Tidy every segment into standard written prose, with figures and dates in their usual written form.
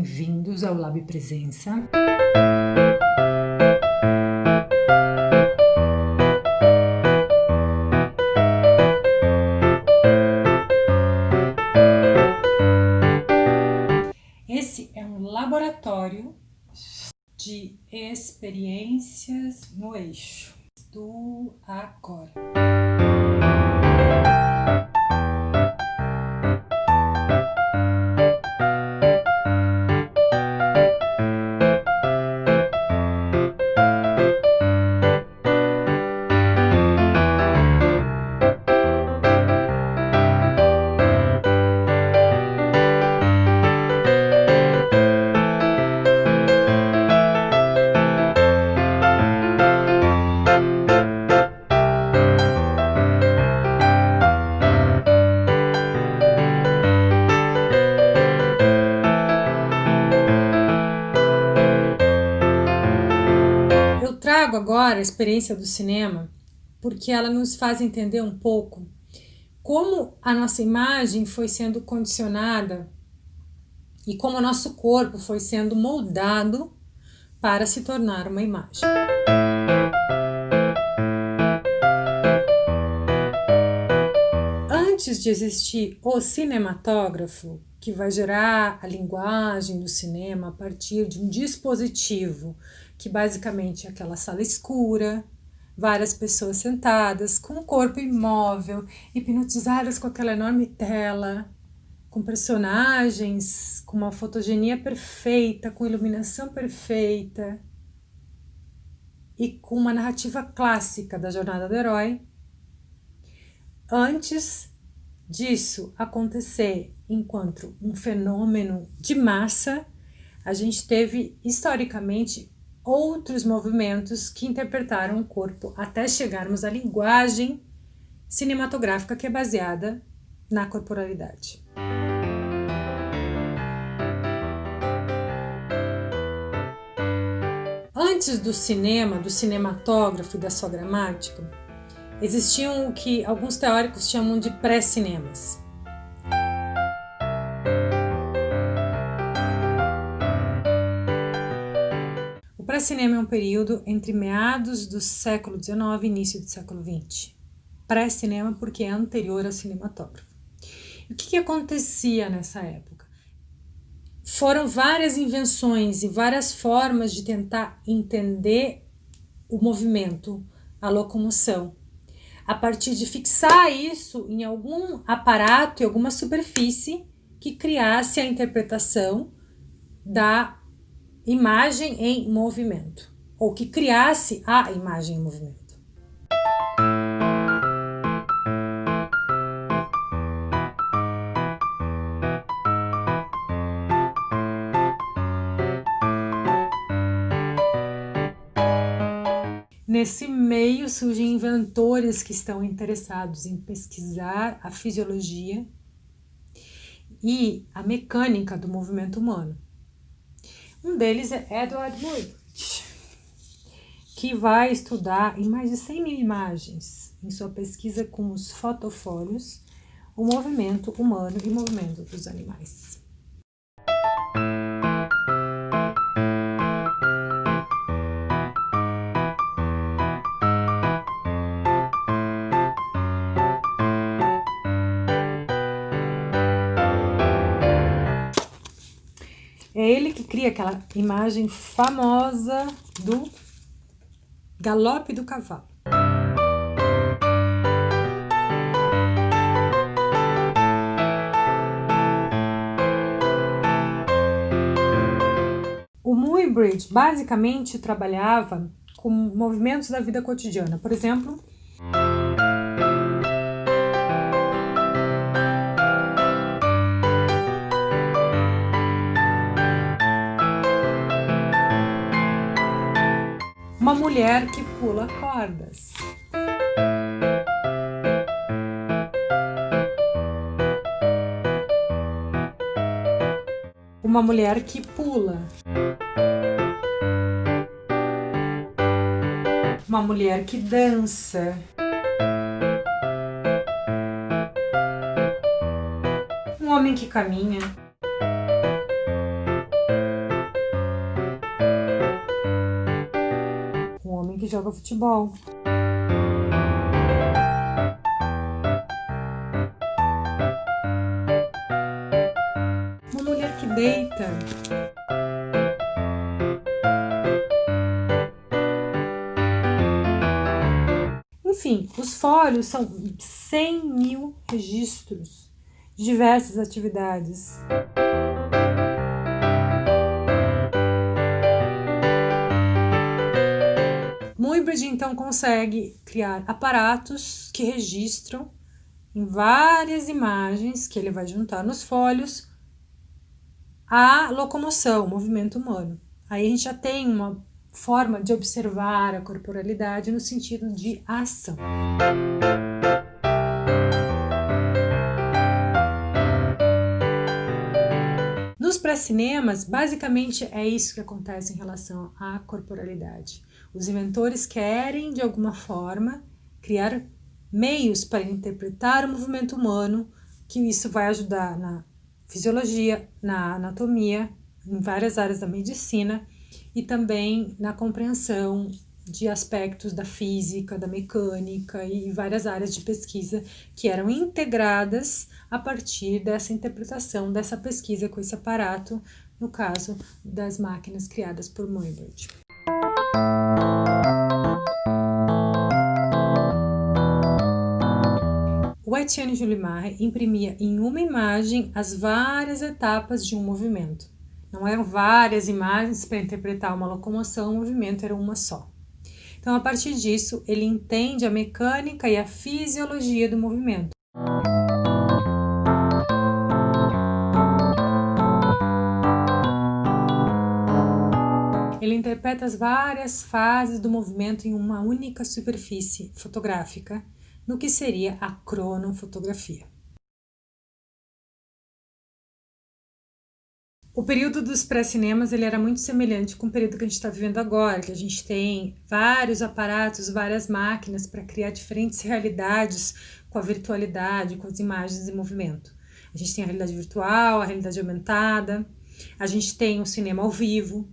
bem-vindos ao Lab Presença. Esse é um laboratório de experiências no eixo do agora. Eu trago agora a experiência do cinema porque ela nos faz entender um pouco como a nossa imagem foi sendo condicionada e como o nosso corpo foi sendo moldado para se tornar uma imagem. Antes de existir o cinematógrafo, que vai gerar a linguagem do cinema a partir de um dispositivo, que basicamente é aquela sala escura, várias pessoas sentadas, com o corpo imóvel, hipnotizadas com aquela enorme tela, com personagens com uma fotogenia perfeita, com iluminação perfeita e com uma narrativa clássica da jornada do herói. Antes disso acontecer enquanto um fenômeno de massa, a gente teve historicamente outros movimentos que interpretaram o corpo até chegarmos à linguagem cinematográfica que é baseada na corporalidade. Antes do cinema, do cinematógrafo e da sua gramática, existiam o que alguns teóricos chamam de pré-cinemas. O pré-cinema é um período entre meados do século XIX e início do século XX. Pré-cinema porque é anterior ao cinematógrafo. E o que acontecia nessa época? Foram várias invenções e várias formas de tentar entender o movimento, a locomoção, a partir de fixar isso em algum aparato e alguma superfície que criasse a interpretação da imagem em movimento, ou que criasse a imagem em movimento. Nesse meio surgem inventores que estão interessados em pesquisar a fisiologia e a mecânica do movimento humano. Um deles é Edward Muybridge, que vai estudar em mais de 100 mil imagens, em sua pesquisa com os fotofórios, o movimento humano e o movimento dos animais. É ele que cria aquela imagem famosa do galope do cavalo. O Muybridge basicamente trabalhava com movimentos da vida cotidiana. Por exemplo, uma mulher que pula cordas. Uma mulher que pula. Uma mulher que dança. Um homem que caminha. que joga futebol. Uma mulher que deita. Enfim, os fólios são 100.000 registros de diversas atividades. Muybridge, então, consegue criar aparatos que registram em várias imagens que ele vai juntar nos fólios a locomoção, o movimento humano. Aí a gente já tem uma forma de observar a corporalidade no sentido de ação. Nos pré-cinemas, basicamente é isso que acontece em relação à corporalidade. Os inventores querem, de alguma forma, criar meios para interpretar o movimento humano, que isso vai ajudar na fisiologia, na anatomia, em várias áreas da medicina e também na compreensão de aspectos da física, da mecânica e várias áreas de pesquisa que eram integradas a partir dessa interpretação, dessa pesquisa com esse aparato, no caso das máquinas criadas por Muybridge. O Etienne Julimar imprimia em uma imagem as várias etapas de um movimento. Não eram várias imagens para interpretar uma locomoção, o movimento era uma só. Então, a partir disso, ele entende a mecânica e a fisiologia do movimento. Ele interpreta as várias fases do movimento em uma única superfície fotográfica, no que seria a cronofotografia. O período dos pré-cinemas ele era muito semelhante com o período que a gente está vivendo agora, que a gente tem vários aparatos, várias máquinas para criar diferentes realidades com a virtualidade, com as imagens em movimento. A gente tem a realidade virtual, a realidade aumentada, a gente tem o cinema ao vivo,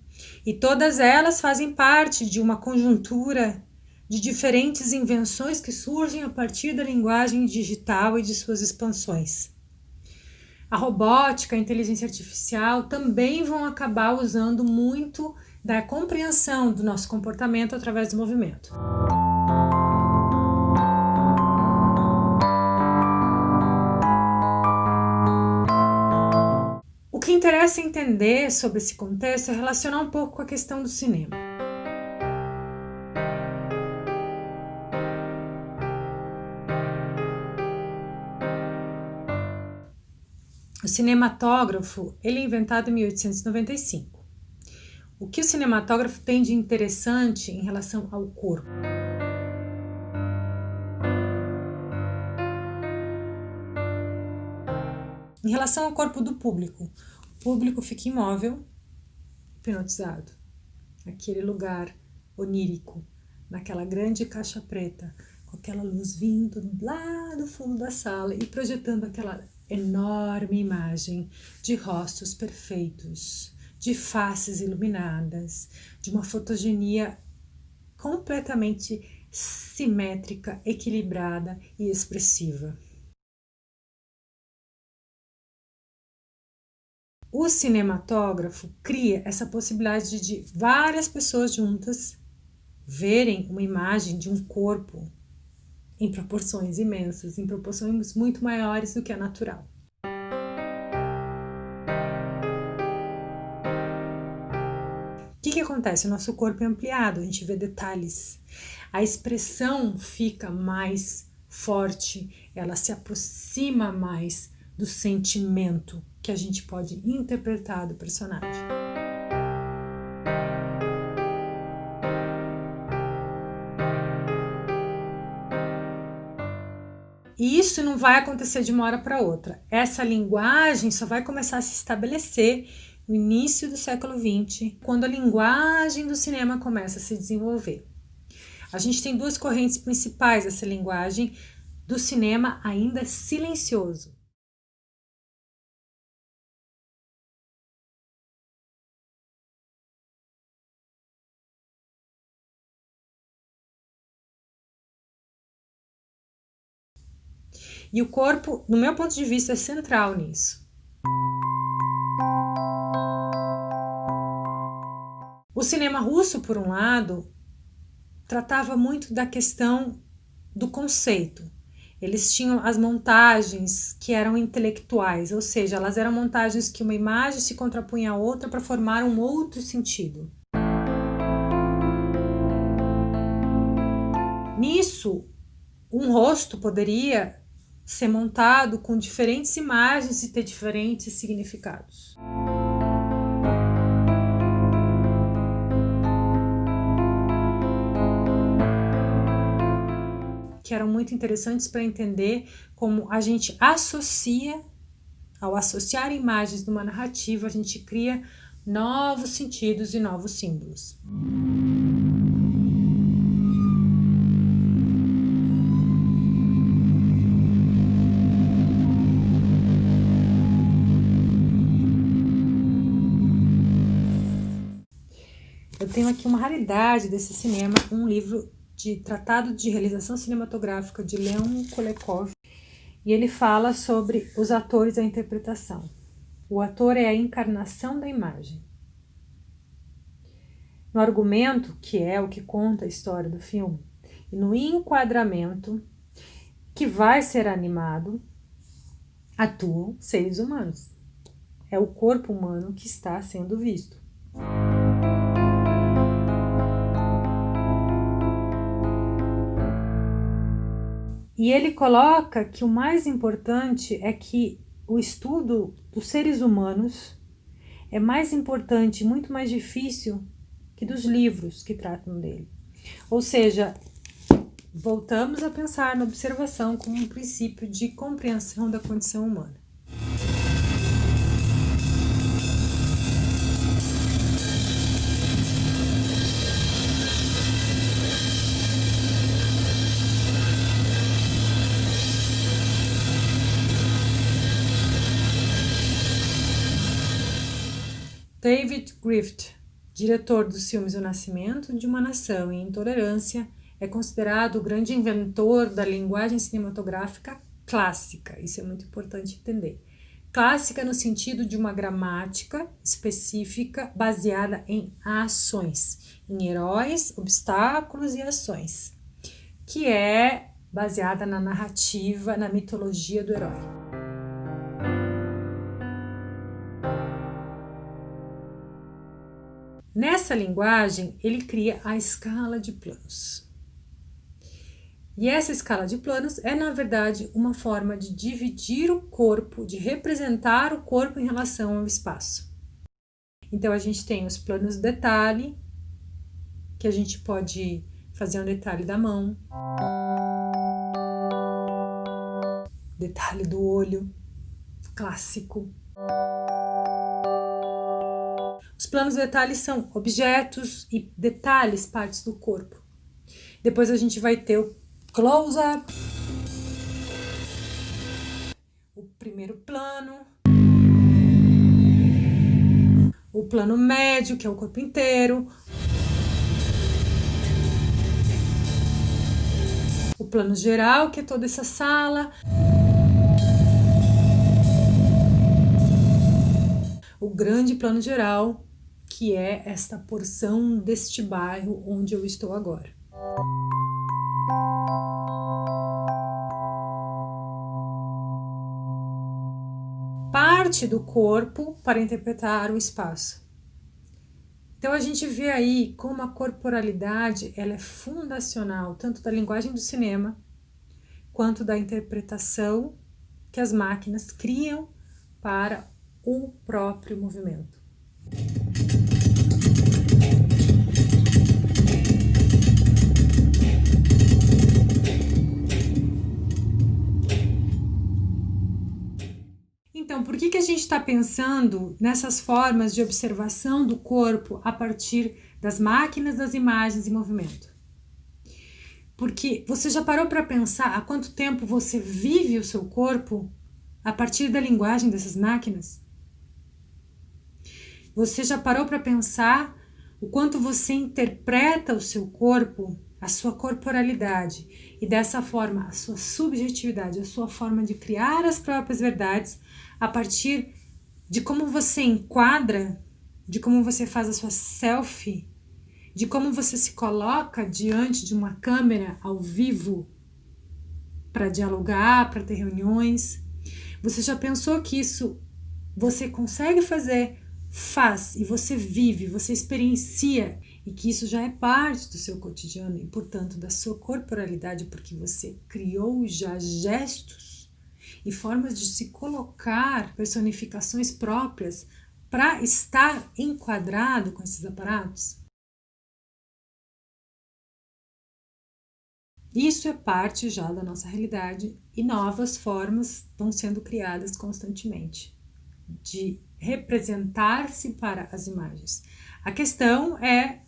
e todas elas fazem parte de uma conjuntura de diferentes invenções que surgem a partir da linguagem digital e de suas expansões. A robótica, a inteligência artificial também vão acabar usando muito da compreensão do nosso comportamento através do movimento. O que interessa entender sobre esse contexto é relacionar um pouco com a questão do cinema. O cinematógrafo ele é inventado em 1895. O que o cinematógrafo tem de interessante em relação ao corpo? Em relação ao corpo do público, o público fica imóvel, hipnotizado, naquele lugar onírico, naquela grande caixa preta, com aquela luz vindo lá do fundo da sala e projetando aquela enorme imagem de rostos perfeitos, de faces iluminadas, de uma fotogenia completamente simétrica, equilibrada e expressiva. O cinematógrafo cria essa possibilidade de várias pessoas juntas verem uma imagem de um corpo em proporções imensas, em proporções muito maiores do que a natural. O que acontece? O nosso corpo é ampliado, a gente vê detalhes. A expressão fica mais forte, ela se aproxima mais do sentimento que a gente pode interpretar do personagem. E isso não vai acontecer de uma hora para outra. Essa linguagem só vai começar a se estabelecer no início do século XX, quando a linguagem do cinema começa a se desenvolver. A gente tem duas correntes principais dessa linguagem do cinema ainda silencioso. E o corpo, no meu ponto de vista, é central nisso. O cinema russo, por um lado, tratava muito da questão do conceito. Eles tinham as montagens que eram intelectuais, ou seja, elas eram montagens que uma imagem se contrapunha à outra para formar um outro sentido. Nisso, um rosto poderia ser montado com diferentes imagens e ter diferentes significados. Que eram muito interessantes para entender como a gente associa, ao associar imagens numa narrativa, a gente cria novos sentidos e novos símbolos. Eu tenho aqui uma raridade desse cinema, um livro de Tratado de Realização Cinematográfica de Leon Kolekov, e ele fala sobre os atores e a interpretação. O ator é a encarnação da imagem. No argumento, que é o que conta a história do filme, e no enquadramento, que vai ser animado, atuam seres humanos. É o corpo humano que está sendo visto. E ele coloca que o mais importante é que o estudo dos seres humanos é mais importante, muito mais difícil que dos livros que tratam dele. Ou seja, voltamos a pensar na observação como um princípio de compreensão da condição humana. David Griffith, diretor dos filmes O Nascimento de uma Nação e Intolerância, é considerado o grande inventor da linguagem cinematográfica clássica. Isso é muito importante entender. Clássica no sentido de uma gramática específica baseada em ações, em heróis, obstáculos e ações, que é baseada na narrativa, na mitologia do herói. Nessa linguagem, ele cria a escala de planos. E essa escala de planos é, na verdade, uma forma de dividir o corpo, de representar o corpo em relação ao espaço. Então, a gente tem os planos detalhe, que a gente pode fazer um detalhe da mão, detalhe do olho, clássico. Os planos detalhes são objetos e detalhes, partes do corpo. Depois a gente vai ter o close-up, o primeiro plano, o plano médio, que é o corpo inteiro, o plano geral, que é toda essa sala, o grande plano geral, que é esta porção deste bairro onde eu estou agora. Parte do corpo para interpretar o espaço. Então a gente vê aí como a corporalidade ela é fundacional tanto da linguagem do cinema quanto da interpretação que as máquinas criam para o próprio movimento. Então, por que a gente está pensando nessas formas de observação do corpo a partir das máquinas, das imagens e movimento? Porque você já parou para pensar há quanto tempo você vive o seu corpo a partir da linguagem dessas máquinas? Você já parou para pensar o quanto você interpreta o seu corpo a sua corporalidade e dessa forma a sua subjetividade, a sua forma de criar as próprias verdades a partir de como você enquadra, de como você faz a sua selfie, de como você se coloca diante de uma câmera ao vivo para dialogar, para ter reuniões. Você já pensou que isso você consegue fazer, faz e você vive, você experiencia e que isso já é parte do seu cotidiano e, portanto, da sua corporalidade, porque você criou já gestos e formas de se colocar, personificações próprias para estar enquadrado com esses aparatos? Isso é parte já da nossa realidade e novas formas estão sendo criadas constantemente de representar-se para as imagens. A questão é,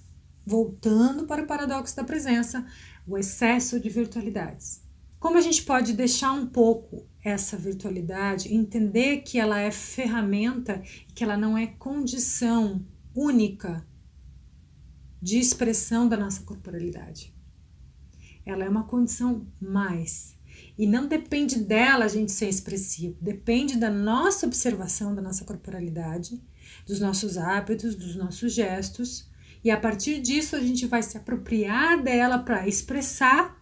voltando para o paradoxo da presença, o excesso de virtualidades. Como a gente pode deixar um pouco essa virtualidade, entender que ela é ferramenta e que ela não é condição única de expressão da nossa corporalidade? Ela é uma condição mais. E não depende dela a gente ser expressivo, depende da nossa observação da nossa corporalidade, dos nossos hábitos, dos nossos gestos, e a partir disso a gente vai se apropriar dela para expressar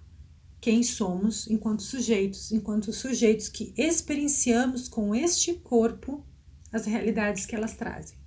quem somos enquanto sujeitos que experienciamos com este corpo as realidades que elas trazem.